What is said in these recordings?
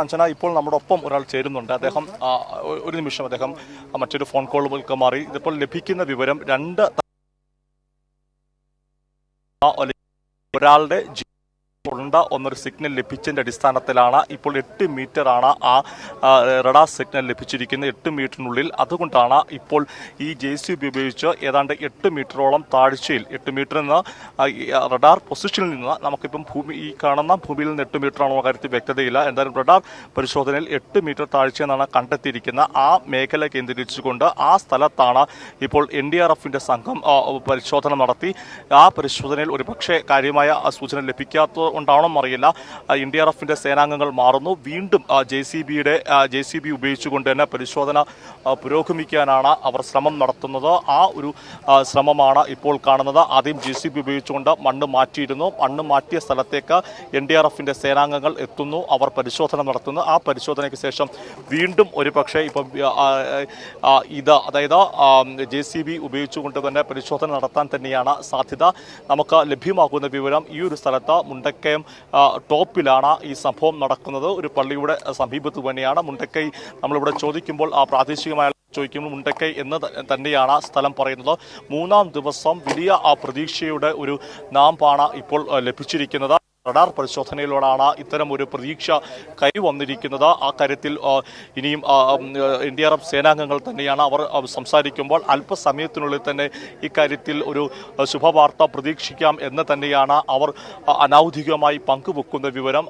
അഞ്ജന ഇപ്പോൾ നമ്മുടെ ഒപ്പം ഒരാൾ ചേരുന്നുണ്ട്. അദ്ദേഹം ഒരു നിമിഷം അദ്ദേഹം മറ്റൊരു ഫോൺ കോളുകൾക്ക് മാറി. ഇതിപ്പോൾ ലഭിക്കുന്ന വിവരം ഒരാളുടെ ഉണ്ട് എന്നൊരു സിഗ്നൽ ലഭിച്ചതിന്റെ അടിസ്ഥാനത്തിലാണ് ഇപ്പോൾ 8 മീറ്ററാണ് ആ റഡാർ സിഗ്നൽ ലഭിച്ചിരിക്കുന്നത്. 8 മീറ്ററിനുള്ളിൽ. അതുകൊണ്ടാണ് ഇപ്പോൾ ഈ JCB ഉപയോഗിച്ച് ഏതാണ്ട് 8 മീറ്ററോളം താഴ്ചയിൽ 8 മീറ്ററിൽ നിന്ന് റഡാർ പൊസിഷനിൽ നിന്ന് നമുക്കിപ്പം ഈ കാണുന്ന ഭൂമിയിൽ നിന്ന് 8 മീറ്ററാണോ കാര്യത്തിൽ വ്യക്തതയില്ല. എന്തായാലും റഡാർ പരിശോധനയിൽ 8 മീറ്റർ താഴ്ചയെന്നാണ് കണ്ടെത്തിയിരിക്കുന്ന ആ മേഖല കേന്ദ്രീകരിച്ചുകൊണ്ട് ആ സ്ഥലത്താണ് ഇപ്പോൾ NDRFന്റെ സംഘം പരിശോധന നടത്തി. ആ പരിശോധനയിൽ ഒരുപക്ഷെ കാര്യമായ സൂചന ലഭിക്കാത്ത കൊണ്ടാണോ അറിയില്ല, NDRFന്റെ സേനാംഗങ്ങൾ മാറുന്നു. വീണ്ടും JCB ഉപയോഗിച്ചുകൊണ്ട് തന്നെ പരിശോധന പുരോഗമിക്കാനാണ് അവർ ശ്രമം നടത്തുന്നത്. ആ ഒരു ശ്രമമാണ് ഇപ്പോൾ കാണുന്നത്. ആദ്യം JCB ഉപയോഗിച്ചുകൊണ്ട് മണ്ണ് മാറ്റിയിരുന്നു. മണ്ണ് മാറ്റിയ സ്ഥലത്തേക്ക് NDRFന്റെ സേനാംഗങ്ങൾ എത്തുന്നു. അവർ പരിശോധന നടത്തുന്നു. ആ പരിശോധനയ്ക്ക് ശേഷം വീണ്ടും ഒരുപക്ഷെ ഇപ്പം അതായത് JCB ഉപയോഗിച്ചുകൊണ്ട് തന്നെ പരിശോധന നടത്താൻ തന്നെയാണ് സാധ്യത. നമുക്ക് ലഭ്യമാകുന്ന വിവരം ഈ ഒരു സ്ഥലത്ത് മുണ്ടക്കയം ടോപ്പിലാണ് ഈ സംഭവം നടക്കുന്നത്. ഒരു പള്ളിയുടെ സമീപത്ത് തന്നെയാണ്. മുണ്ടക്കൈ നമ്മളിവിടെ ചോദിക്കുമ്പോൾ പ്രാദേശികമായ ചോദിക്കുമ്പോൾ മുണ്ടക്കൈ എന്ന് തന്നെയാണ് സ്ഥലം പറയുന്നത്. 3-ാം ദിവസം വലിയ പ്രതീക്ഷയുടെ ഒരു നാമ്പാണ് ഇപ്പോൾ ലഭിച്ചിരിക്കുന്നത്. റഡാർ പരിശോധനയിലൂടെയാണ് ഇത്തരം ഒരു പ്രതീക്ഷ കൈവന്നിരിക്കുന്നത്. ആ കാര്യത്തിൽ ഇനിയും NDRF സേനാംഗങ്ങൾ തന്നെയാണ്. അവർ സംസാരിക്കുമ്പോൾ അല്പസമയത്തിനുള്ളിൽ തന്നെ ഇക്കാര്യത്തിൽ ഒരു ശുഭവാർത്ത പ്രതീക്ഷിക്കാം എന്ന് തന്നെയാണ് അവർ അനൗദ്യോഗികമായി പങ്കുവെക്കുന്ന വിവരം.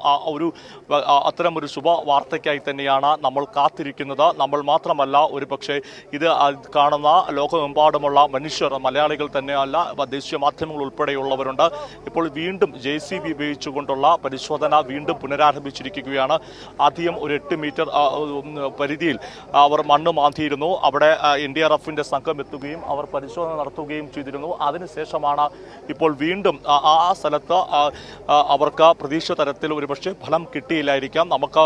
അത്തരം ഒരു ശുഭവാർത്തയ്ക്കായി തന്നെയാണ് നമ്മൾ കാത്തിരിക്കുന്നത്. നമ്മൾ മാത്രമല്ല, ഒരു പക്ഷേ ഇത് കാണുന്ന ലോകമെമ്പാടുമുള്ള മനുഷ്യർ, മലയാളികൾ തന്നെയല്ല, ദേശീയ മാധ്യമങ്ങൾ ഉൾപ്പെടെയുള്ളവരുണ്ട്. ഇപ്പോൾ വീണ്ടും JCB ഉപയോഗിച്ച് കൊണ്ടുള്ള പരിശോധന വീണ്ടും പുനരാരംഭിച്ചിരിക്കുകയാണ്. ആദ്യം ഒരു 8 മീറ്റർ പരിധിയിൽ അവർ മണ്ണ് മാന്തിയിരുന്നു. അവിടെ NDRFന്റെ സംഘം എത്തുകയും അവർ പരിശോധന നടത്തുകയും ചെയ്തിരുന്നു. അതിനുശേഷമാണ് ഇപ്പോൾ വീണ്ടും ആ സ്ഥലത്ത് അവർക്ക് പ്രതീക്ഷ തരത്തിൽ ഒരുപക്ഷെ ഫലം കിട്ടിയില്ലായിരിക്കാം. നമുക്ക്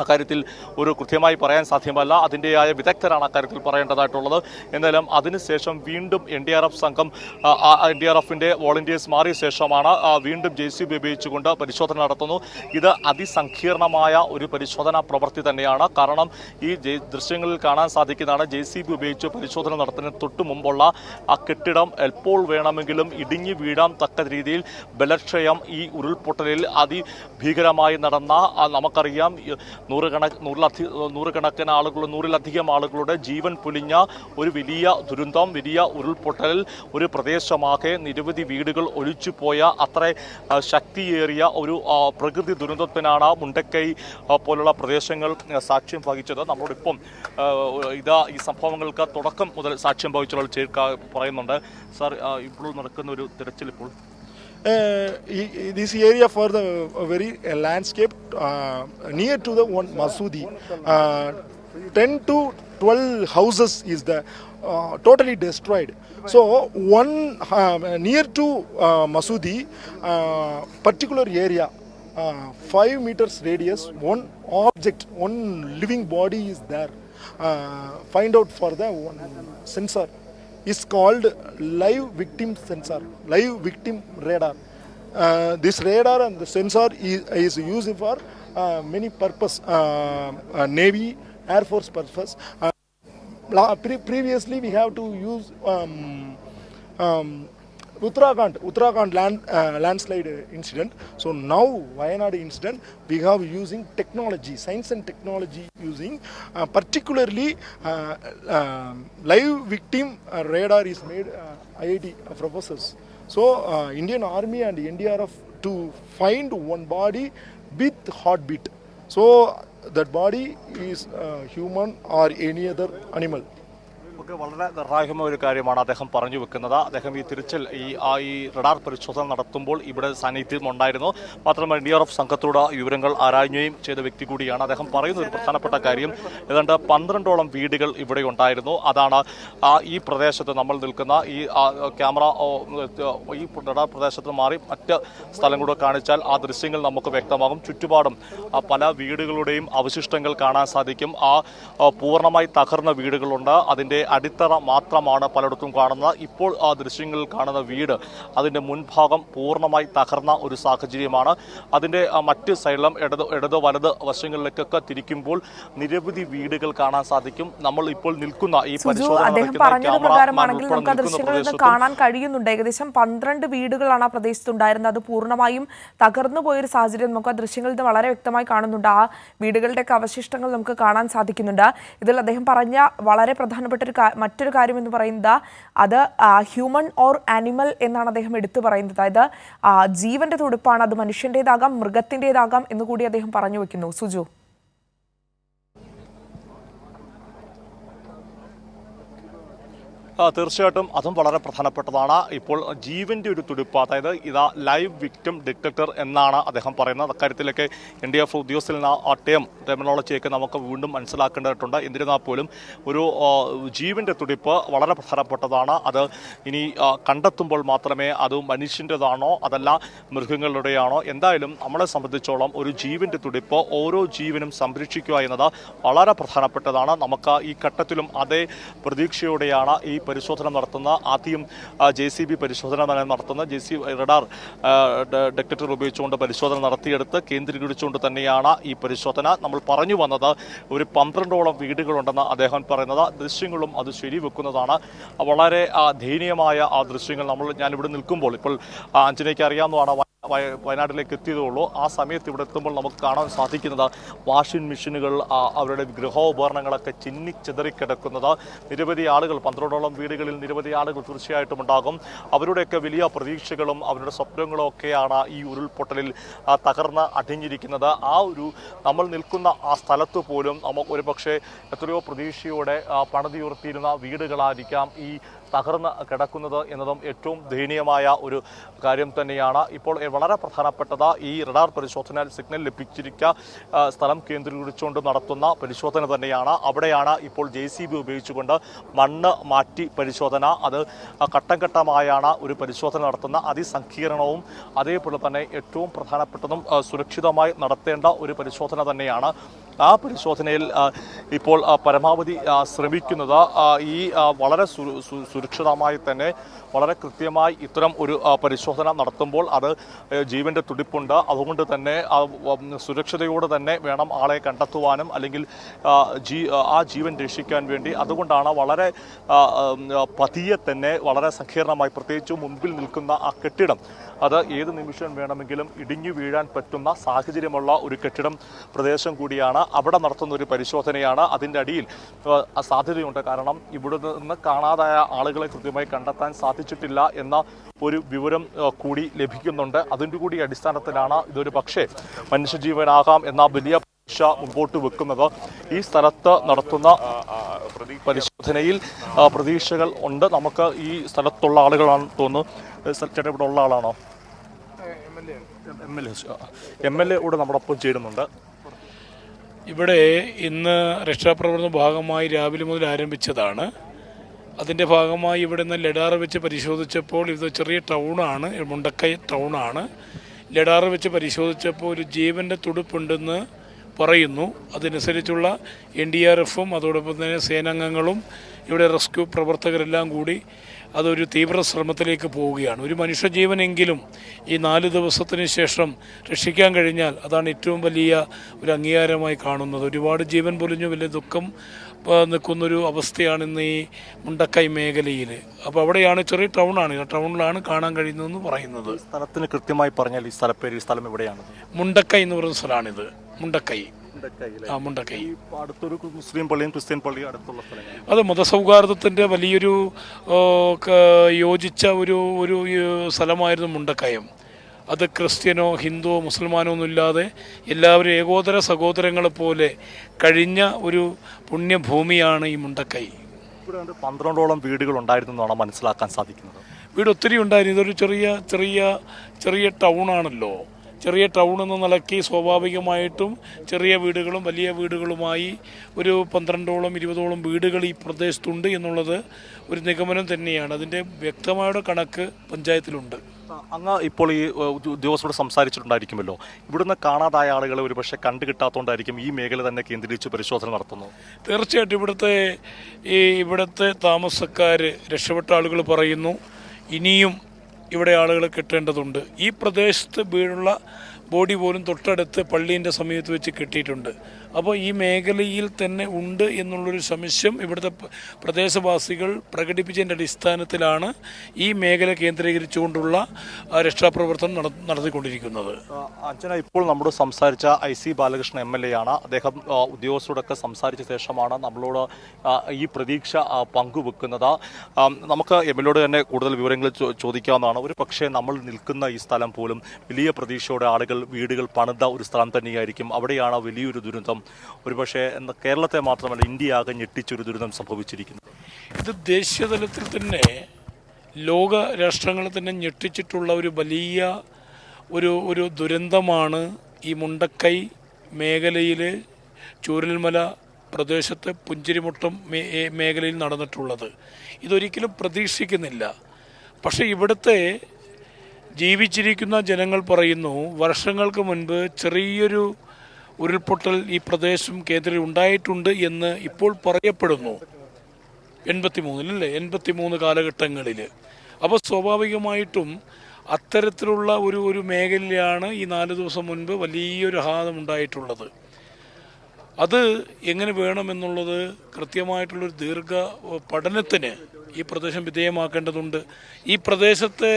അക്കാര്യത്തിൽ ഒരു കൃത്യമായി പറയാൻ സാധ്യമല്ല. അതിൻ്റെതായ വിദഗ്ധരാണ് അക്കാര്യത്തിൽ പറയേണ്ടതായിട്ടുള്ളത്. എന്നാലും അതിനുശേഷം വീണ്ടും NDRF സംഘം NDRFന്റെ വോളണ്ടിയേഴ്സ് മാറിയ ശേഷമാണ് വീണ്ടും JCB ഉപയോഗിച്ചുകൊണ്ട് പരിശോധന നടത്തുന്നു. ഇത് അതിസങ്കീർണമായ ഒരു പരിശോധനാ പ്രവൃത്തി തന്നെയാണ്. കാരണം ഈ ദൃശ്യങ്ങളിൽ കാണാൻ സാധിക്കുന്നതാണ് JCB ഉപയോഗിച്ച് പരിശോധന നടത്തുന്നതിന് തൊട്ടു മുമ്പുള്ള ആ കെട്ടിടം എപ്പോൾ വേണമെങ്കിലും ഇടിഞ്ഞു വീഴാൻ തക്ക രീതിയിൽ ബലക്ഷയം ഈ ഉരുൾപൊട്ടലിൽ അതിഭീകരമായി നടന്ന നമുക്കറിയാം നൂറിലധികം ആളുകളുടെ ജീവൻ പൊലിഞ്ഞ ഒരു വലിയ ദുരന്തം, വലിയ ഉരുൾപൊട്ടലിൽ ഒരു പ്രദേശമാകെ നിരവധി വീടുകൾ ഒലിച്ചുപോയ അത്ര ശക്തിയേറിയ ഒരു പ്രകൃതി ദുരന്തത്തിനാണ് മുണ്ടക്കൈ പോലുള്ള പ്രദേശങ്ങൾ സാക്ഷ്യം വഹിച്ചത്. നമ്മളോടൊപ്പം ഈ സംഭവങ്ങൾക്ക് തുടക്കം മുതൽ സാക്ഷ്യം വഹിച്ചവർ പറയുന്നുണ്ട്. സാർ, ഇപ്പോൾ നടക്കുന്ന ഒരു തിരച്ചിൽ ഇപ്പോൾ this area for the very landscape near to the one Masudi, 10 to 12 houses is the totally destroyed. So one near to Masudi particular area, 5 meters radius, one object, one living body is there. Find out for the one sensor is called live victim sensor, live victim radar. This radar and the sensor is used for many purpose, Navy, Air Force purpose. Previously we have to use Uttarakhand landslide incident. So now Wayanad incident, we have using technology, science and technology using particularly live victim radar is made IIT professors. So Indian Army and NDRF to find one body with heartbeat. So that body is human or any other animal. വളരെ നിർണായകമായ ഒരു കാര്യമാണ് അദ്ദേഹം പറഞ്ഞു വെക്കുന്നത്. അദ്ദേഹം ഈ തിരച്ചിൽ ഈ റഡാർ പരിശോധന നടത്തുമ്പോൾ ഇവിടെ സാന്നിധ്യം ഉണ്ടായിരുന്നു. മാത്രമല്ല NDRF സംഘത്തോട് വിവരങ്ങൾ ആരായുകയും ചെയ്ത വ്യക്തി കൂടിയാണ്. അദ്ദേഹം പറയുന്ന ഒരു പ്രധാനപ്പെട്ട കാര്യം, ഏതാണ്ട് 12ഓളം വീടുകൾ ഇവിടെ ഉണ്ടായിരുന്നു. അതാണ് ഈ പ്രദേശത്ത് നമ്മൾ നിൽക്കുന്ന ഈ ക്യാമറ ഈ റഡാർ പ്രദേശത്ത് മാറി മറ്റ് സ്ഥലം കൂടെ കാണിച്ചാൽ ആ ദൃശ്യങ്ങൾ നമുക്ക് വ്യക്തമാകും. ചുറ്റുപാടും പല വീടുകളുടെയും അവശിഷ്ടങ്ങൾ കാണാൻ സാധിക്കും. പൂർണ്ണമായി തകർന്ന വീടുകളുണ്ട്. അതിൻ്റെ അടിത്തറ മാത്രമാണ് പലയിടത്തും കാണുന്നത്. ഇപ്പോൾ ആ ദൃശ്യങ്ങളിൽ കാണുന്ന വീട് അതിൻ്റെ മുൻഭാഗം പൂർണ്ണമായി തകർന്ന ഒരു സാഹചര്യമാണ്. അതിൻ്റെ മറ്റ് സൈഡിലും ഇടത് വലത് വശങ്ങളിലേക്കൊക്കെ തിരിക്കുമ്പോൾ നിരവധി വീടുകൾ കാണാൻ സാധിക്കും. നമ്മൾ ഇപ്പോൾ നിൽക്കുന്ന ഈ അദ്ദേഹം പറഞ്ഞതുപ്രകാരമാണെങ്കിൽ നമുക്ക് ആ ദൃശ്യങ്ങളിൽ നിന്ന് കാണാൻ കഴിയുന്നുണ്ട്. ഏകദേശം 12 വീടുകളാണ് ആ പ്രദേശത്തുണ്ടായിരുന്നത്. അത് പൂർണ്ണമായും തകർന്നു പോയൊരു സാഹചര്യം നമുക്ക് ആ ദൃശ്യങ്ങളിൽ നിന്ന് വളരെ വ്യക്തമായി കാണുന്നുണ്ട്. ആ വീടുകളുടെയൊക്കെ അവശിഷ്ടങ്ങൾ നമുക്ക് കാണാൻ സാധിക്കുന്നുണ്ട്. ഇതിൽ അദ്ദേഹം പറഞ്ഞ വളരെ പ്രധാനപ്പെട്ട മറ്റൊരു കാര്യം എന്ന് പറയുന്നത് അത് ഹ്യൂമൻ ഓർ ആനിമൽ എന്നാണ് അദ്ദേഹം എടുത്തു പറയുന്നത്. അതായത് ജീവന്റെ തുടിപ്പാണ്, അത് മനുഷ്യൻ്റെതാകാം മൃഗത്തിൻ്റെതാകാം എന്നുകൂടി അദ്ദേഹം പറഞ്ഞു വെക്കുന്നു. സുജു, തീർച്ചയായിട്ടും അതും വളരെ പ്രധാനപ്പെട്ടതാണ്. ഇപ്പോൾ ജീവന്റെ ഒരു തുടിപ്പ്, അതായത് ഇതാ ലൈവ് വിക്ടിം ഡിറ്റക്ടർ എന്നാണ് അദ്ദേഹം പറയുന്നത്. അക്കാര്യത്തിലേക്ക് NDF ഉദ്യോഗസ്ഥരിൽ നിന്ന് ആ ടെർമിനോളജിയൊക്കെ നമുക്ക് വീണ്ടും മനസ്സിലാക്കേണ്ടതായിട്ടുണ്ട്. എന്നിരുന്നാൽ പോലും ഒരു ജീവന്റെ തുടിപ്പ് വളരെ പ്രധാനപ്പെട്ടതാണ്. അത് ഇനി കണ്ടെത്തുമ്പോൾ മാത്രമേ അത് മനുഷ്യൻ്റെതാണോ അതല്ല മൃഗങ്ങളുടെയാണോ, എന്തായാലും നമ്മളെ സംബന്ധിച്ചോളം ഒരു ജീവന്റെ തുടിപ്പ് ഓരോ ജീവനും സംരക്ഷിക്കുക എന്നത് വളരെ പ്രധാനപ്പെട്ടതാണ്. നമുക്ക് ഈ ഘട്ടത്തിലും അതേ പ്രതീക്ഷയോടെയാണ് ഈ പരിശോധന നടത്തുന്ന ആദ്യം JCB പരിശോധന നടത്തുന്ന റഡാർ ഡിറ്റക്ടർ ഉപയോഗിച്ചുകൊണ്ട് പരിശോധന നടത്തിയെടുത്ത് കേന്ദ്രീകരിച്ചുകൊണ്ട് തന്നെയാണ് ഈ പരിശോധന. നമ്മൾ പറഞ്ഞു വന്നത് ഒരു 12ഓളം വീടുകളുണ്ടെന്ന് അദ്ദേഹം പറയുന്നത്. ദൃശ്യങ്ങളും അത് ശരിവെക്കുന്നതാണ്. വളരെ ദയനീയമായ ആ ദൃശ്യങ്ങൾ ഞാനിവിടെ നിൽക്കുമ്പോൾ ഇപ്പോൾ അഞ്ജനയ്ക്ക് അറിയാവുന്നതാണ്. വയനാട്ടിലേക്ക് എത്തിയതുള്ളൂ. ആ സമയത്ത് ഇവിടെ എത്തുമ്പോൾ നമുക്ക് കാണാൻ സാധിക്കുന്നത് വാഷിംഗ് മെഷീനുകൾ, അവരുടെ ഗൃഹോപകരണങ്ങളൊക്കെ ചിന്നിച്ചിതറിക്കിടക്കുന്നത്. നിരവധി ആളുകൾ, 12ഓളം വീടുകളിൽ നിരവധി ആളുകൾ തീർച്ചയായിട്ടും ഉണ്ടാകും. അവരുടെയൊക്കെ വലിയ പ്രതീക്ഷകളും അവരുടെ സ്വപ്നങ്ങളും ഒക്കെയാണ് ഈ ഉരുൾപൊട്ടലിൽ തകർന്ന് അടിഞ്ഞിരിക്കുന്നത്. നമ്മൾ നിൽക്കുന്ന ആ സ്ഥലത്ത് പോലും നമുക്ക് ഒരു പക്ഷേ എത്രയോ പ്രതീക്ഷയോടെ പണിതുയർത്തിയിരുന്ന വീടുകളായിരിക്കാം ഈ തകർന്ന് കിടക്കുന്നത് എന്നതും ഏറ്റവും ദയനീയമായ ഒരു കാര്യം തന്നെയാണ്. ഇപ്പോൾ വളരെ പ്രധാനപ്പെട്ടത് ഈ റഡാർ പരിശോധന സിഗ്നൽ ലഭിച്ചിരിക്കുക സ്ഥലം കേന്ദ്രീകരിച്ചുകൊണ്ട് നടത്തുന്ന പരിശോധന തന്നെയാണ്. അവിടെയാണ് ഇപ്പോൾ JCB ഉപയോഗിച്ചുകൊണ്ട് മണ്ണ് മാറ്റി പരിശോധന. അത് ഘട്ടം ഘട്ടമായാണ് ഒരു പരിശോധന നടത്തുന്ന അതിസങ്കീർണവും അതേപോലെ തന്നെ ഏറ്റവും പ്രധാനപ്പെട്ടതും സുരക്ഷിതമായി നടത്തേണ്ട ഒരു പരിശോധന തന്നെയാണ്. ആ പരിശോധനയിൽ ഇപ്പോൾ പരമാവധി ശ്രമിക്കുന്നത് ഈ വളരെ സുരക്ഷിതമായി തന്നെ വളരെ കൃത്യമായി ഇത്തരം ഒരു പരിശോധന നടത്തുമ്പോൾ അത് ജീവന്റെ തുടിപ്പുണ്ട്. അതുകൊണ്ട് തന്നെ സുരക്ഷതയോടെ തന്നെ വേണം ആളെ കണ്ടെത്തുവാനും അല്ലെങ്കിൽ ആ ജീവൻ രക്ഷിക്കാൻ വേണ്ടി. അതുകൊണ്ടാണ് വളരെ പതിയെ തന്നെ വളരെ സങ്കീർണമായി, പ്രത്യേകിച്ച് മുൻപിൽ നിൽക്കുന്ന ആ കെട്ടിടം, അത് ഏത് നിമിഷം വേണമെങ്കിലും ഇടിഞ്ഞു വീഴാൻ പറ്റുന്ന സാഹചര്യമുള്ള ഒരു കെട്ടിടം പ്രദേശം കൂടിയാണ്. അവിടെ നടത്തുന്ന ഒരു പരിശോധനയാണ്. അതിൻ്റെ അടിയിൽ സാധ്യതയുണ്ട്. കാരണം ഇവിടെ നിന്ന് കാണാതായ ആളുകളെ കൃത്യമായി കണ്ടെത്താൻ സാധിച്ചിട്ടില്ല എന്ന ഒരു വിവരം കൂടി ലഭിക്കുന്നുണ്ട്. അതിൻ്റെ കൂടി അടിസ്ഥാനത്തിലാണ് ഇതൊരു പക്ഷേ മനുഷ്യജീവനാകാം എന്ന വലിയ പ്രതീക്ഷ മുമ്പോട്ട് വെക്കുന്നത്. ഈ സ്ഥലത്ത് നടത്തുന്ന പരിശോധനയിൽ പ്രതീക്ഷകൾ ഉണ്ട്. നമുക്ക് ഈ സ്ഥലത്തുള്ള ആളുകളാണെന്ന് തോന്നുന്നു. ചേട്ടാ, ഇവിടെ ഉള്ള ആളാണോ? MLA ഇവിടെ നമ്മോടൊപ്പം ചേരുന്നുണ്ട്. ഇവിടെ ഇന്ന് രക്ഷാപ്രവർത്തന ഭാഗമായി രാവിലെ മുതൽ ആരംഭിച്ചതാണ്. അതിൻ്റെ ഭാഗമായി ഇവിടെ നിന്ന് ലഡാർ വെച്ച് പരിശോധിച്ചപ്പോൾ ഇത് ചെറിയ ടൗണാണ്, മുണ്ടക്കൈ ടൗണാണ്. ലഡാർ വെച്ച് പരിശോധിച്ചപ്പോൾ ഒരു ജീവൻ്റെ തുടിപ്പുണ്ടെന്ന് പറയുന്നു. അതനുസരിച്ചുള്ള NDRFും അതോടൊപ്പം തന്നെ സേനാംഗങ്ങളും ഇവിടെ റെസ്ക്യൂ പ്രവർത്തകരെല്ലാം കൂടി അതൊരു തീവ്ര ശ്രമത്തിലേക്ക് പോവുകയാണ്. ഒരു മനുഷ്യജീവനെങ്കിലും ഈ 4 ദിവസത്തിന് ശേഷം രക്ഷിക്കാൻ കഴിഞ്ഞാൽ അതാണ് ഏറ്റവും വലിയ ഒരു അംഗീകാരമായി കാണുന്നത്. ഒരുപാട് ജീവൻ പൊലിഞ്ഞു വലിയ ദുഃഖം നിൽക്കുന്നൊരു അവസ്ഥയാണ് ഇന്ന് ഈ മുണ്ടക്കൈ മേഖലയിൽ. അപ്പോൾ അവിടെയാണ്, ചെറിയ ടൗണാണ്, ടൗണിലാണ് കാണാൻ കഴിയുന്നതെന്ന് പറയുന്നത്. സ്ഥലത്തിന് കൃത്യമായി പറഞ്ഞാൽ ഈ സ്ഥലം എവിടെയാണ്? മുണ്ടക്കൈ എന്ന് പറയുന്ന സ്ഥലമാണിത്. മുണ്ടക്കൈ. അടുത്തൊരു മുസ്ലിം പള്ളിയും ക്രിസ്ത്യൻ പള്ളിയും അടുത്തുള്ള സ്ഥലങ്ങൾ. അത് മതസൗഹാർദ്ദത്തിൻ്റെ വലിയൊരു യോജിച്ച ഒരു സ്ഥലമായിരുന്നു മുണ്ടക്കയം. അത് ക്രിസ്ത്യനോ ഹിന്ദുവോ മുസൽമാനോ ഒന്നുമില്ലാതെ എല്ലാവരും ഏകോദര സഹോദരങ്ങളെ പോലെ കഴിഞ്ഞ ഒരു പുണ്യഭൂമിയാണ് ഈ മുണ്ടക്കൈ. ഇവിടെ 12ഓളം വീടുകൾ ഉണ്ടായിരുന്നെന്നാണ് മനസ്സിലാക്കാൻ സാധിക്കുന്നത്. വീട് ഒത്തിരി ഉണ്ടായിരുന്നു. ഇതൊരു ചെറിയ ടൗണാണല്ലോ. ചെറിയ ടൗൺ എന്ന നിലയ്ക്ക് സ്വാഭാവികമായിട്ടും ചെറിയ വീടുകളും വലിയ വീടുകളുമായി ഒരു 12ഓളം 20ഓളം വീടുകൾ ഈ പ്രദേശത്തുണ്ട് എന്നുള്ളത് ഒരു നിഗമനം തന്നെയാണ്. അതിൻ്റെ വ്യക്തമായ കണക്ക് പഞ്ചായത്തിലുണ്ട്. അങ്ങ് ഇപ്പോൾ ഈ ഉദ്യോഗസ്ഥരോട് സംസാരിച്ചിട്ടുണ്ടായിരിക്കുമല്ലോ. ഇവിടുന്ന് കാണാതായ ആളുകളെ ഒരുപക്ഷെ കണ്ടു കിട്ടാത്തതുകൊണ്ടായിരിക്കും ഈ മേഖല തന്നെ കേന്ദ്രീകരിച്ച് പരിശോധന നടത്തുന്നു. തീർച്ചയായിട്ടും ഇവിടുത്തെ താമസക്കാർ, രക്ഷപ്പെട്ട ആളുകൾ പറയുന്നു ഇനിയും ഇവിടെ ആളുകളെ കിട്ടേണ്ടതുണ്ട്. ഈ പ്രദേശത്ത് വീഴുള്ള ബോഡി പോലും തൊട്ടടുത്ത് പള്ളീൻ്റെ സമീപത്ത് വെച്ച് കിട്ടിയിട്ടുണ്ട്. അപ്പോൾ ഈ മേഖലയിൽ തന്നെ ഉണ്ട് എന്നുള്ളൊരു സംശയം ഇവിടുത്തെ പ്രദേശവാസികൾ പ്രകടിപ്പിച്ചതിൻ്റെ അടിസ്ഥാനത്തിലാണ് ഈ മേഖല കേന്ദ്രീകരിച്ചുകൊണ്ടുള്ള രക്ഷാപ്രവർത്തനം നടത്തിക്കൊണ്ടിരിക്കുന്നത്. അഞ്ജന, ഇപ്പോൾ നമ്മളോട് സംസാരിച്ച IC ബാലകൃഷ്ണൻ MLA ആണ്. അദ്ദേഹം ഉദ്യോഗസ്ഥരോടൊക്കെ സംസാരിച്ച ശേഷമാണ് നമ്മളോട് ഈ പ്രതീക്ഷ പങ്കുവെക്കുന്നത്. നമുക്ക് MLAയോട് തന്നെ കൂടുതൽ വിവരങ്ങൾ ചോദിക്കാവുന്നതാണ്. ഒരു പക്ഷേ നമ്മൾ നിൽക്കുന്ന ഈ സ്ഥലം പോലും വലിയ പ്രതീക്ഷയോടെ ആളുകൾ വീടുകൾ പണിത ഒരു സ്ഥലം തന്നെയായിരിക്കും. അവിടെയാണ് വലിയൊരു ദുരന്തം, ഒരുപക്ഷെ കേരളത്തെ മാത്രമല്ല ഇന്ത്യ ആകെ ഞെട്ടിച്ചൊരു ദുരന്തം സംഭവിച്ചിരിക്കുന്നത്. ഇത് ദേശീയ തലത്തിൽ തന്നെ ലോക രാഷ്ട്രങ്ങളെ തന്നെ ഞെട്ടിച്ചിട്ടുള്ള ഒരു വലിയ ഒരു ദുരന്തമാണ് ഈ മുണ്ടക്കൈ മേഖലയിൽ ചൂരൽമല പ്രദേശത്ത് പുഞ്ചിരിമുട്ടം മേഖലയിൽ നടന്നിട്ടുള്ളത്. ഇതൊരിക്കലും പ്രതീക്ഷിക്കുന്നില്ല. പക്ഷേ ഇവിടുത്തെ ജീവിച്ചിരിക്കുന്ന ജനങ്ങൾ പറയുന്നു വർഷങ്ങൾക്ക് മുൻപ് ചെറിയൊരു ഉരുൾപൊട്ടൽ ഈ പ്രദേശം കേന്ദ്രത്തിൽ ഉണ്ടായിട്ടുണ്ട് എന്ന് ഇപ്പോൾ പറയപ്പെടുന്നു. 83 കാലഘട്ടങ്ങളിൽ. അപ്പോൾ സ്വാഭാവികമായിട്ടും അത്തരത്തിലുള്ള ഒരു മേഖലയിലാണ് ഈ 4 ദിവസം മുൻപ് വലിയൊരു ആഘാതം ഉണ്ടായിട്ടുള്ളത്. അത് എങ്ങനെ വേണമെന്നുള്ളത് കൃത്യമായിട്ടുള്ളൊരു ദീർഘ പഠനത്തിന് ഈ പ്രദേശം വിധേയമാക്കേണ്ടതുണ്ട്. ഈ പ്രദേശത്തെ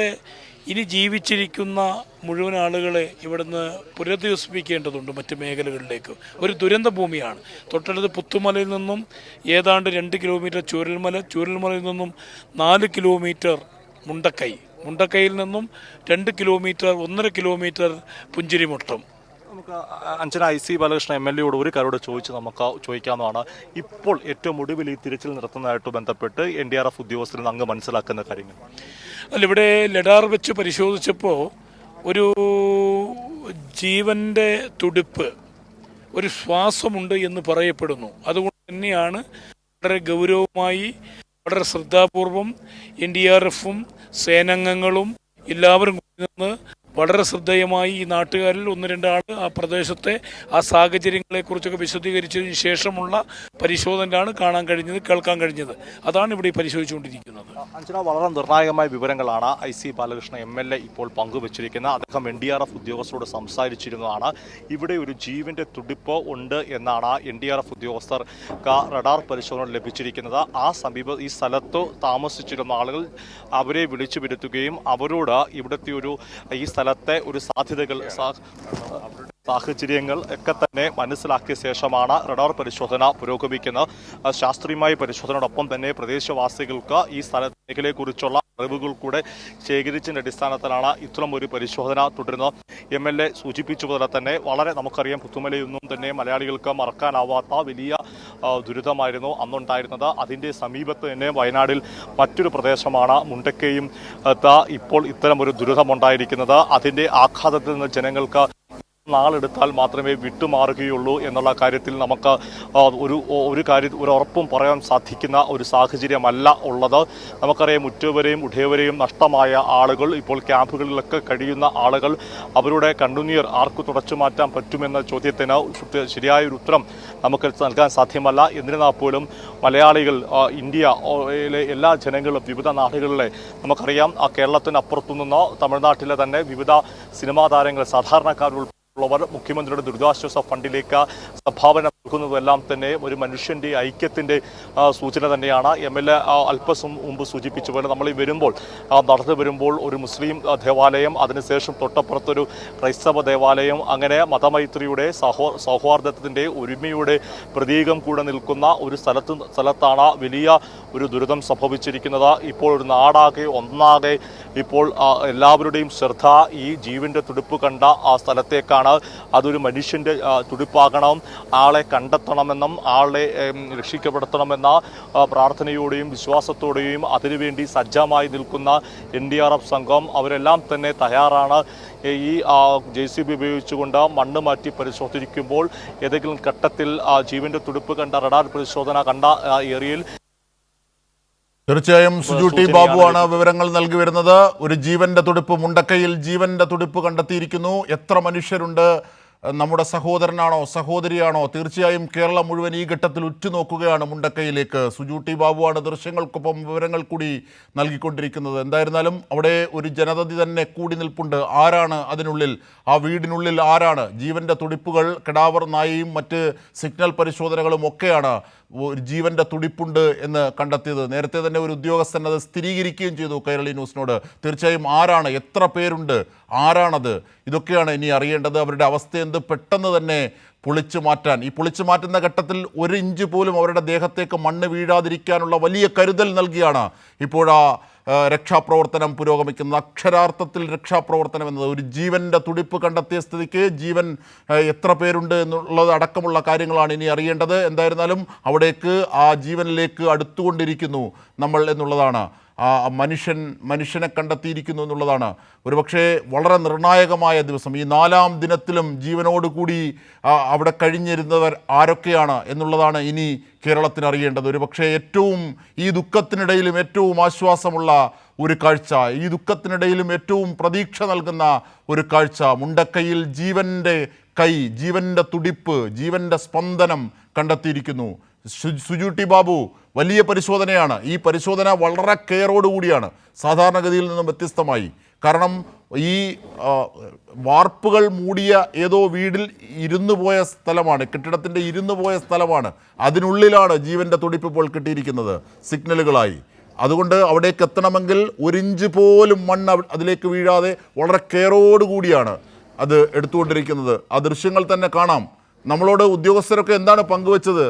ഇനി ജീവിച്ചിരിക്കുന്ന മുഴുവൻ ആളുകളെ ഇവിടുന്ന് പുനരധിവസിപ്പിക്കേണ്ടതുണ്ട് മറ്റ് മേഖലകളിലേക്ക്. ഒരു ദുരന്ത ഭൂമിയാണ്. തൊട്ടടുത്ത് പുത്തുമലയിൽ നിന്നും ഏതാണ്ട് 2 കിലോമീറ്റർ ചൂരൽമലയിൽ നിന്നും 4 കിലോമീറ്റർ മുണ്ടക്കൈയിൽ നിന്നും 2 കിലോമീറ്റർ 1.5 കിലോമീറ്റർ പുഞ്ചിരിമുട്ടം. നമുക്ക് അഞ്ജന IC ബാലകൃഷ്ണൻ MLAയോട് ഒരു കാരോട് നമുക്ക് ചോദിക്കാവുന്നതാണ്. ഇപ്പോൾ ഏറ്റവും ഒടുവിൽ ഈ തിരച്ചിൽ നടത്തുന്നതായിട്ട് ബന്ധപ്പെട്ട് NDRF ഉദ്യോഗസ്ഥരിൽ അങ്ങ് മനസ്സിലാക്കുന്ന കാര്യങ്ങൾ. ഇവിടെ ലഡാർ വെച്ച് പരിശോധിച്ചപ്പോൾ ഒരു ജീവൻ്റെ തുടിപ്പ്, ഒരു ശ്വാസമുണ്ട് എന്ന് പറയപ്പെടുന്നു. അതുകൊണ്ട് തന്നെയാണ് വളരെ ഗൗരവമായി, വളരെ ശ്രദ്ധാപൂർവം NDRFും സേനാംഗങ്ങളും എല്ലാവരും നിന്ന് വളരെ ശ്രദ്ധേയമായി ഈ നാട്ടുകാരിൽ 1-2 ആൾ ആ പ്രദേശത്തെ ആ സാഹചര്യങ്ങളെക്കുറിച്ചൊക്കെ വിശദീകരിച്ചതിന് ശേഷമുള്ള പരിശോധനയിലാണ് കേൾക്കാൻ കഴിഞ്ഞത്. അതാണ് ഇവിടെ പരിശോധിച്ചുകൊണ്ടിരിക്കുന്നത്. അഞ്ജന, വളരെ നിർണായകമായ വിവരങ്ങളാണ് IC ബാലകൃഷ്ണൻ MLA ഇപ്പോൾ പങ്കുവച്ചിരിക്കുന്നത്. അദ്ദേഹം NDRF ഉദ്യോഗസ്ഥരോട് സംസാരിച്ചിരുന്നതാണ്. ഇവിടെ ഒരു ജീവന്റെ തുടിപ്പ് ഉണ്ട് എന്നാണ് NDRF ഉദ്യോഗസ്ഥർക്ക് റഡാർ പരിശോധന ലഭിച്ചിരിക്കുന്നത്. ഈ സ്ഥലത്ത് താമസിച്ചിരുന്ന ആളുകൾ അവരെ വിളിച്ചു വരുത്തുകയും അവരോട് ഇവിടുത്തെ ഈ സ്ഥലത്തെ ഒരു സാഹചര്യങ്ങൾ ഒക്കെ തന്നെ മനസ്സിലാക്കിയ ശേഷമാണ് റഡാർ പരിശോധന പുരോഗമിക്കുന്നത്. ശാസ്ത്രീയമായ പരിശോധനയോടൊപ്പം തന്നെ പ്രദേശവാസികൾക്ക് ഈ മേഖലയെക്കുറിച്ചുള്ള അറിവുകൾ കൂടെ ശേഖരിച്ചതിൻ്റെ അടിസ്ഥാനത്തിലാണ് ഇത്തരം ഒരു പരിശോധന തുടരുന്നത്. MLA സൂചിപ്പിച്ചതുപോലെ തന്നെ നമുക്കറിയാം പുത്തുമലയൊന്നും തന്നെ മലയാളികൾക്ക് മറക്കാനാവാത്ത വലിയ ദുരിതമായിരുന്നു അന്നുണ്ടായിരുന്നത്. അതിൻ്റെ സമീപത്ത് തന്നെ വയനാടിൽ മറ്റൊരു പ്രദേശമാണ് മുണ്ടക്കയും ഇപ്പോൾ ഇത്തരം ഒരു ദുരിതമുണ്ടായിരിക്കുന്നത്. അതിൻ്റെ ആഘാതത്തിൽ നിന്ന് ജനങ്ങൾക്ക് നാളെടുത്താൽ മാത്രമേ വിട്ടുമാറുകയുള്ളൂ എന്നുള്ള കാര്യത്തിൽ നമുക്ക് ഒരു ഉറപ്പും പറയാൻ സാധിക്കുന്ന ഒരു സാഹചര്യമല്ല ഉള്ളത്. നമുക്കറിയാം ഉടയവരെയും നഷ്ടമായ ആളുകൾ, ഇപ്പോൾ ക്യാമ്പുകളിലൊക്കെ കഴിയുന്ന ആളുകൾ, അവരുടെ കണ്ണുനീർ ആർക്ക് തുടച്ചു മാറ്റാൻ പറ്റുമെന്ന ചോദ്യത്തിന് ശരിയായൊരു ഉത്തരം നമുക്ക് നൽകാൻ സാധ്യമല്ല. എന്നിരുന്നാൽ പോലും മലയാളികൾ, ഇന്ത്യയിലെ എല്ലാ ജനങ്ങളും, വിവിധ നാടുകളിലെ നമുക്കറിയാം കേരളത്തിനപ്പുറത്തു നിന്ന് തമിഴ്നാട്ടിലെ തന്നെ വിവിധ സിനിമാ താരങ്ങൾ, സാധാരണക്കാരുൾ മുഖ്യമന്ത്രിയുടെ ദുരിതാശ്വാസ ഫണ്ടിലേക്ക് സംഭാവന നൽകുന്നതെല്ലാം തന്നെ ഒരു മനുഷ്യന്റെ ഐക്യത്തിന്റെ സൂചന തന്നെയാണ്. MLA അല്പം മുമ്പ് സൂചിപ്പിച്ച പോലെ നമ്മൾ ഈ നടന്നു വരുമ്പോൾ ഒരു മുസ്ലിം ദേവാലയം, അതിനുശേഷം തൊട്ടപ്പുറത്തൊരു ക്രൈസ്തവ ദേവാലയം, അങ്ങനെ മതമൈത്രിയുടെ സൗഹാർദ്ദത്തിന്റെ ഒരുമയുടെ പ്രതീകം കൂടെ നിൽക്കുന്ന ഒരു സ്ഥലത്താണ് വലിയ ഒരു ദുരിതം സംഭവിച്ചിരിക്കുന്നത്. ഇപ്പോൾ ഒരു നാടാകെ ഒന്നാകെ ഇപ്പോൾ എല്ലാവരുടെയും ശ്രദ്ധ ഈ ജീവന്റെ തുടിപ്പ് കണ്ട ആ സ്ഥലത്തേക്കാണ്. അതൊരു മനുഷ്യന്റെ തുടിപ്പാകണം. ആളെ കണ്ടെത്തണമെന്നും ആളെ രക്ഷിക്കപ്പെടുത്തണമെന്ന പ്രാർത്ഥനയോടെയും വിശ്വാസത്തോടെയും അതിനുവേണ്ടി സജ്ജമായി നിൽക്കുന്ന NDRF സംഘം അവരെല്ലാം തന്നെ തയ്യാറാണ്. ഈ JCB ഉപയോഗിച്ചുകൊണ്ട് മണ്ണ് മാറ്റി പരിശോധിക്കുമ്പോൾ ഏതെങ്കിലും ഘട്ടത്തിൽ ജീവന്റെ തുടിപ്പ് കണ്ട റഡാർ പരിശോധന കണ്ട ഏരിയയിൽ തീർച്ചയായും സുജു ടി ബാബുവാണ് വിവരങ്ങൾ നൽകി വരുന്നത്. ഒരു ജീവന്റെ തുടിപ്പ്, മുണ്ടക്കയിൽ ജീവന്റെ തുടിപ്പ് കണ്ടെത്തിയിരിക്കുന്നു. എത്ര മനുഷ്യരുണ്ട്? നമ്മുടെ സഹോദരനാണോ സഹോദരിയാണോ? തീർച്ചയായും കേരളം മുഴുവൻ ഈ ഘട്ടത്തിൽ ഉറ്റുനോക്കുകയാണ് മുണ്ടക്കയിലേക്ക്. സുജു ടി ബാബുവാണ് ദൃശ്യങ്ങൾക്കൊപ്പം വിവരങ്ങൾ കൂടി നൽകിക്കൊണ്ടിരിക്കുന്നത്. എന്തായിരുന്നാലും അവിടെ ഒരു ജനതതി തന്നെ കൂടി നിൽപ്പുണ്ട്. ആരാണ് അതിനുള്ളിൽ? ആ വീടിനുള്ളിൽ ആരാണ്? ജീവന്റെ തുടിപ്പുകൾ, കെടാവർ നായയും മറ്റ് സിഗ്നൽ പരിശോധനകളും ഒക്കെയാണ് ഒരു ജീവന്റെ തുടിപ്പുണ്ട് എന്ന് കണ്ടെത്തിയത്. നേരത്തെ തന്നെ ഒരു ഉദ്യോഗസ്ഥൻ അത് സ്ഥിരീകരിക്കുകയും ചെയ്തു കൈരളി ന്യൂസിനോട്. തീർച്ചയായും ആരാണ്, എത്ര പേരുണ്ട്, ആരാണത്, ഇതൊക്കെയാണ് ഇനി അറിയേണ്ടത്. അവരുടെ അവസ്ഥ എന്ത് പെട്ടെന്ന് തന്നെ പൊളിച്ചു മാറ്റാൻ, ഈ പൊളിച്ചു മാറ്റുന്ന ഘട്ടത്തിൽ 1 ഇഞ്ച് പോലും അവരുടെ ദേഹത്തേക്ക് മണ്ണ് വീഴാതിരിക്കാനുള്ള വലിയ കരുതൽ നൽകിയാണ് ഇപ്പോഴാ രക്ഷാപ്രവർത്തനം പുരോഗമിക്കുന്നത്. അക്ഷരാർത്ഥത്തിൽ രക്ഷാപ്രവർത്തനം എന്നത് ഒരു ജീവൻ്റെ തുടിപ്പ് കണ്ടെത്തിയ സ്ഥിതിക്ക് ജീവൻ എത്ര പേരുണ്ട് എന്നുള്ളത് അടക്കമുള്ള കാര്യങ്ങളാണ് ഇനി അറിയേണ്ടത്. എന്തായിരുന്നാലും അവിടേക്ക് ആ ജീവനിലേക്ക് അടുത്തുകൊണ്ടിരിക്കുന്നു നമ്മൾ എന്നുള്ളതാണ്. ആ മനുഷ്യനെ കണ്ടെത്തിയിരിക്കുന്നു എന്നുള്ളതാണ് ഒരുപക്ഷെ വളരെ നിർണായകമായ ദിവസം. ഈ 4ാം ദിനത്തിലും ജീവനോടുകൂടി അവിടെ കഴിഞ്ഞിരുന്നവർ ആരൊക്കെയാണ് എന്നുള്ളതാണ് ഇനി കേരളത്തിന് അറിയേണ്ടത്. ഒരുപക്ഷെ ഏറ്റവും ഈ ദുഃഖത്തിനിടയിലും ഏറ്റവും ആശ്വാസമുള്ള ഒരു കാഴ്ച, ഈ ദുഃഖത്തിനിടയിലും ഏറ്റവും പ്രതീക്ഷ നൽകുന്ന ഒരു കാഴ്ച, മുണ്ടക്കയിൽ ജീവൻ്റെ കൈ, ജീവൻ്റെ തുടിപ്പ്, ജീവൻ്റെ സ്പന്ദനം കണ്ടെത്തിയിരിക്കുന്നു. സുജു ടി ബാബു, വലിയ പരിശോധനയാണ്. ഈ പരിശോധന വളരെ കെയറോടുകൂടിയാണ് സാധാരണഗതിയിൽ നിന്നും വ്യത്യസ്തമായി. കാരണം ഈ വാർപ്പുകൾ മൂടിയ ഏതോ വീടിൽ ഇരുന്നു പോയ സ്ഥലമാണ്, കെട്ടിടത്തിൻ്റെ ഇരുന്നു പോയ സ്ഥലമാണ്. അതിനുള്ളിലാണ് ജീവൻ്റെ തുടിപ്പ് ഇപ്പോൾ കിട്ടിയിരിക്കുന്നത് സിഗ്നലുകളായി. അതുകൊണ്ട് അവിടേക്ക് എത്തണമെങ്കിൽ 1 ഇഞ്ച് പോലും മണ്ണ് അതിലേക്ക് വീഴാതെ വളരെ കെയറോടുകൂടിയാണ് അത് എടുത്തുകൊണ്ടിരിക്കുന്നത്. ആ ദൃശ്യങ്ങൾ തന്നെ കാണാം. നമ്മളോട് ഉദ്യോഗസ്ഥരൊക്കെ എന്താണ് പങ്കുവച്ചത്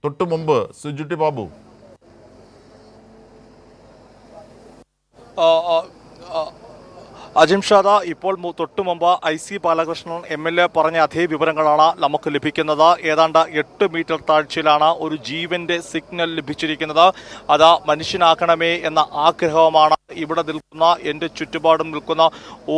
തൊട്ടു മുമ്പ്? സുജു ടി ബാബു. അജിംഷാദ, ഇപ്പോൾ തൊട്ടു മുമ്പ് IC ബാലകൃഷ്ണൻ MLA പറഞ്ഞ അതേ വിവരങ്ങളാണ് നമുക്ക് ലഭിക്കുന്നത്. ഏതാണ്ട് 8 മീറ്റർ താഴ്ചയിലാണ് ഒരു ജീവന്റെ സിഗ്നൽ ലഭിച്ചിരിക്കുന്നത്. അത് മനുഷ്യനാക്കണമേ എന്ന ആഗ്രഹമാണ് ഇവിടെ നിൽക്കുന്ന, എൻ്റെ ചുറ്റുപാടും നിൽക്കുന്ന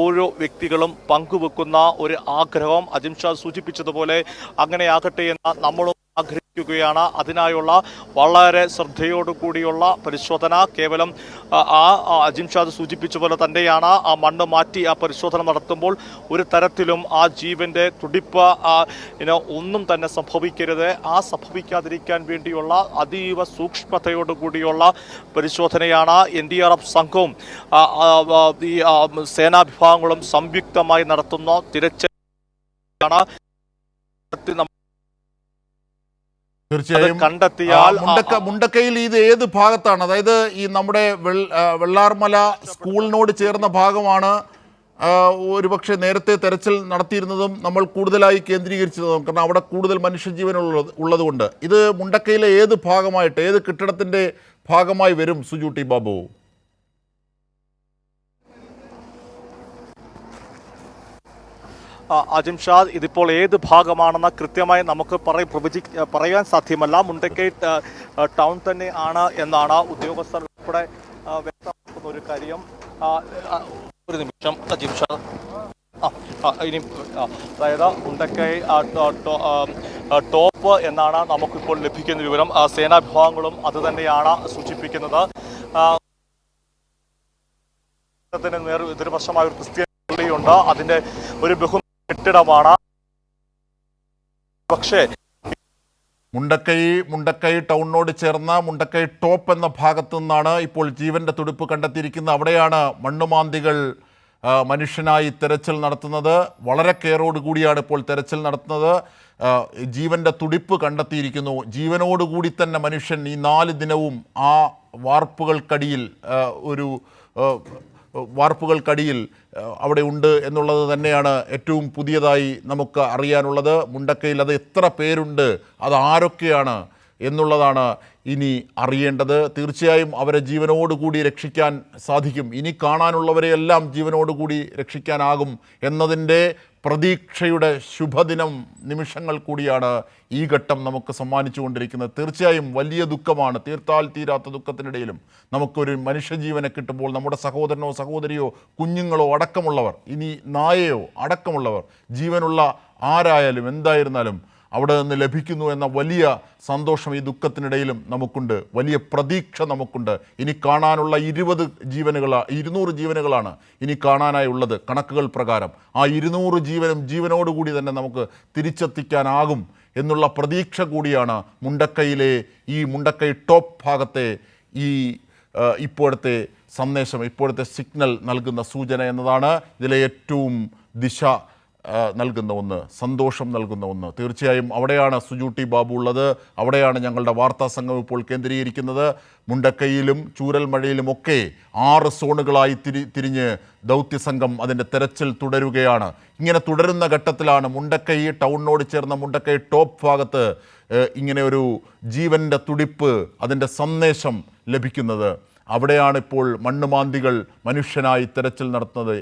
ഓരോ വ്യക്തികളും പങ്കുവെക്കുന്ന ഒരു ആഗ്രഹം. അജിംഷാദ് സൂചിപ്പിച്ചതുപോലെ അങ്ങനെയാകട്ടെ എന്ന് നമ്മളും ആഗ്രഹിക്കുകയാണ്. അതിനായുള്ള വളരെ ശ്രദ്ധയോടുകൂടിയുള്ള പരിശോധന കേവലം അജിംഷാദ് സൂചിപ്പിച്ച പോലെ തന്നെയാണ്. ആ മണ്ണ് മാറ്റി ആ പരിശോധന നടത്തുമ്പോൾ ഒരു തരത്തിലും ആ ജീവന്റെ തുടിപ്പ് ഒന്നും തന്നെ സംഭവിക്കരുത്. ആ സംഭവിക്കാതിരിക്കാൻ വേണ്ടിയുള്ള അതീവ സൂക്ഷ്മതയോടുകൂടിയുള്ള പരിശോധനയാണ് NDRF സംഘവും ഈ സേനാ വിഭാഗങ്ങളും സംയുക്തമായി നടത്തുന്ന തിരച്ചിലാണ്. തീർച്ചയായും മുണ്ടക്കയിൽ ഇത് ഏത് ഭാഗത്താണ്? അതായത് ഈ നമ്മുടെ വെള്ളാർമല സ്കൂളിനോട് ചേർന്ന ഭാഗമാണ് ഒരുപക്ഷെ നേരത്തെ തെരച്ചിൽ നടത്തിയിരുന്നതും നമ്മൾ കൂടുതലായി കേന്ദ്രീകരിച്ചതും, കാരണം അവിടെ കൂടുതൽ മനുഷ്യജീവൻ ഉള്ളതുകൊണ്ട്. ഇത് മുണ്ടക്കയിലെ ഏത് ഭാഗമായിട്ട്, ഏത് കെട്ടിടത്തിൻ്റെ ഭാഗമായി വരും സുജു ടി ബാബു? അജിംഷാദ്, ഇതിപ്പോൾ ഏത് ഭാഗമാണെന്ന് കൃത്യമായി നമുക്ക് പറയാൻ സാധ്യമല്ല. മുണ്ടക്കൈ ടൗൺ തന്നെ ആണ് എന്നാണ് ഉദ്യോഗസ്ഥർ ഉൾപ്പെടെ വ്യക്തമാക്കുന്ന ഒരു കാര്യം. ഒരു നിമിഷം അജിംഷാദ്. ഇനി അതായത് മുണ്ടക്കൈ ടോപ്പ് എന്നാണ് നമുക്കിപ്പോൾ ലഭിക്കുന്ന വിവരം. സേനാ വിഭാഗങ്ങളും അത് തന്നെയാണ് സൂചിപ്പിക്കുന്നത്. എതിർവശമായ ഒരു ക്രിസ്ത്യൻ പള്ളിയുണ്ട്, അതിൻ്റെ ഒരു കെട്ടിടമാണ്. പക്ഷേ മുണ്ടക്കൈ ടൗണിനോട് ചേർന്ന മുണ്ടക്കൈ ടോപ്പ് എന്ന ഭാഗത്തു നിന്നാണ് ഇപ്പോൾ ജീവന്റെ തുടിപ്പ് കണ്ടെത്തിയിരിക്കുന്നത്. അവിടെയാണ് മണ്ണുമാന്തികൾ മനുഷ്യനായി തെരച്ചിൽ നടത്തുന്നത്. വളരെ കെയറോടുകൂടിയാണ് ഇപ്പോൾ തെരച്ചിൽ നടത്തുന്നത്. ജീവന്റെ തുടിപ്പ് കണ്ടെത്തിയിരിക്കുന്നു. ജീവനോടുകൂടി തന്നെ മനുഷ്യൻ ഈ 4 ദിനവും ആ വാർപ്പുകൾക്കടിയിൽ അവിടെ ഉണ്ട് എന്നുള്ളത് തന്നെയാണ് ഏറ്റവും പുതിയതായി നമുക്ക് അറിയാനുള്ളത്. മുണ്ടക്കയിൽ അത് എത്ര പേരുണ്ട്, അത് ആരൊക്കെയാണ്, എന്നുള്ളതാണ് ഇനി അറിയേണ്ടത്. തീർച്ചയായും അവരെ ജീവനോടുകൂടി രക്ഷിക്കാൻ സാധിക്കും. ഇനി കാണാനുള്ളവരെയെല്ലാം ജീവനോടുകൂടി രക്ഷിക്കാനാകും എന്നതിൻ്റെ പ്രതീക്ഷയുടെ ശുഭദിനം നിമിഷങ്ങൾ കൂടിയാണ് ഈ ഘട്ടം നമുക്ക് സമ്മാനിച്ചുകൊണ്ടിരിക്കുന്നത്. തീർച്ചയായും വലിയ ദുഃഖമാണ്. തീർത്താൽ തീരാത്ത ദുഃഖത്തിനിടയിലും നമുക്കൊരു മനുഷ്യജീവനെ കിട്ടുമ്പോൾ നമ്മുടെ സഹോദരനോ സഹോദരിയോ കുഞ്ഞുങ്ങളോ അടക്കമുള്ളവർ, ഇനി നായയോ അടക്കമുള്ളവർ, ജീവനുള്ള ആരായാലും എന്തായിരുന്നാലും അവിടെ നിന്ന് ലഭിക്കുന്നു എന്ന വലിയ സന്തോഷം ഈ ദുഃഖത്തിനിടയിലും നമുക്കുണ്ട്. വലിയ പ്രതീക്ഷ നമുക്കുണ്ട്. ഇനി കാണാനുള്ള 200 ജീവനുകളാണ് ഇനി കാണാനായി ഉള്ളത് കണക്കുകൾ പ്രകാരം. ആ 200 ജീവനും ജീവനോടുകൂടി തന്നെ നമുക്ക് തിരിച്ചെത്തിക്കാനാകും എന്നുള്ള പ്രതീക്ഷ കൂടിയാണ് മുണ്ടക്കൈ ടോപ്പ് ഭാഗത്തെ ഇപ്പോഴത്തെ സന്ദേശം, ഇപ്പോഴത്തെ സിഗ്നൽ നൽകുന്ന സൂചന എന്നതാണ് ഇതിലെ ഏറ്റവും ദിശ നൽകുന്ന ഒന്ന്, സന്തോഷം നൽകുന്ന ഒന്ന്. തീർച്ചയായും അവിടെയാണ് സുജൂട്ടി ബാബു ഉള്ളത്. അവിടെയാണ് ഞങ്ങളുടെ വാർത്താ സംഘം ഇപ്പോൾ കേന്ദ്രീകരിക്കുന്നത്. മുണ്ടക്കൈയിലും ചൂരൽമഴയിലുമൊക്കെ 6 സോണുകളായി തിരിഞ്ഞ് ദൗത്യസംഘം അതിൻ്റെ തെരച്ചിൽ തുടരുകയാണ്. ഇങ്ങനെ തുടരുന്ന ഘട്ടത്തിലാണ് മുണ്ടക്കൈ ടൗണിനോട് ചേർന്ന മുണ്ടക്കൈ ടോപ്പ് ഭാഗത്ത് ഇങ്ങനെ ഒരു ജീവൻ്റെ തുടിപ്പ്, അതിൻ്റെ സന്ദേശം ലഭിക്കുന്നത്. അവിടെയാണ് ഇപ്പോൾ മണ്ണുമാന്തികൾ മനുഷ്യനായി തെരച്ചിൽ നടത്തുന്നത്.